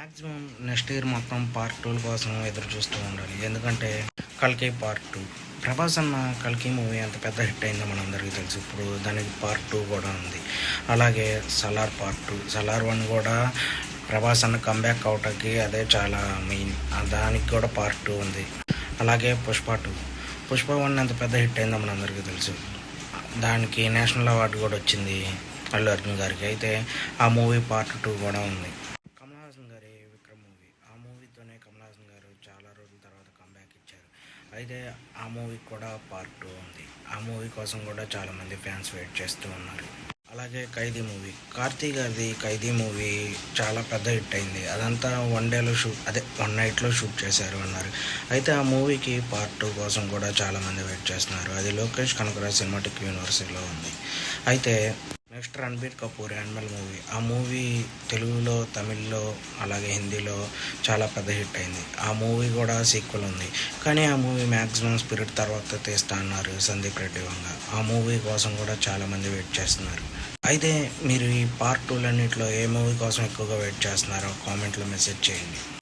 Maximum next year మొత్తం part 2 కోసం ఎదురు చూస్తూ ఉండాలి. ఎందుకంటే 'కల్కి' పార్ట్ 2 ప్రభాస్ అన్న 'కల్కి' మూవీ ఎంత పెద్ద హిట్ అయిందో మనందరికీ తెలుసు. ఇప్పుడు దానికి పార్ట్ 2 కూడా ఉంది. అలాగే 'సలార్' పార్ట్ 2, 'సలార్ 1' కూడా ప్రభాస్ అన్న కంబ్యాక్ అవటానికి అదే చాలా మెయిన్. దానికి కూడా పార్ట్ 2 ఉంది. అలాగే 'పుష్ప 1' ఎంత పెద్ద హిట్ అయిందో మనందరికీ తెలుసు. దానికి నేషనల్ అవార్డు కూడా వచ్చింది అల్లు అర్జున్ గారికి. అయితే ఆ మూవీ పార్ట్ 2 కూడా ఉంది. కమల్ హాసన్ గారి 'విక్రమ్' మూవీ, ఆ మూవీతోనే కమల్ హాసన్ గారు చాలా రోజుల తర్వాత కంబ్యాక్ ఇచ్చారు. అయితే ఆ మూవీకి కూడా పార్ట్ 2 ఉంది. ఆ మూవీ కోసం కూడా చాలామంది ఫ్యాన్స్ వెయిట్ చేస్తూ ఉన్నారు. అలాగే 'ఖైదీ' మూవీ, కార్తీ గారిది 'ఖైదీ' మూవీ చాలా పెద్ద హిట్ అయింది. అదంతా వన్ నైట్లో షూట్ చేశారు అన్నారు. అయితే ఆ మూవీకి పార్ట్ 2 కోసం కూడా చాలామంది వెయిట్ చేస్తున్నారు. అది లోకేష్ కనకరాజ్ సినిమాటిక్ యూనివర్సిటీలో ఉంది. అయితే next Ranbir Kapoor 'animal' movie, ఆ మూవీ తెలుగులో, తమిళ్లో, అలాగే హిందీలో చాలా పెద్ద హిట్ అయింది. ఆ మూవీ కూడా సీక్వెల్ ఉంది. కానీ ఆ మూవీ మ్యాక్సిమం 'స్పిరిట్' తర్వాత తీస్తా అన్నారు సందీప్ రెడ్డి వంగ. ఆ మూవీ కోసం కూడా చాలామంది వెయిట్ చేస్తున్నారు. అయితే మీరు ఈ పార్ట్ 2లన్నింటిలో ఏ మూవీ కోసం ఎక్కువగా వెయిట్ చేస్తున్నారో కామెంట్లో మెసేజ్ చేయండి.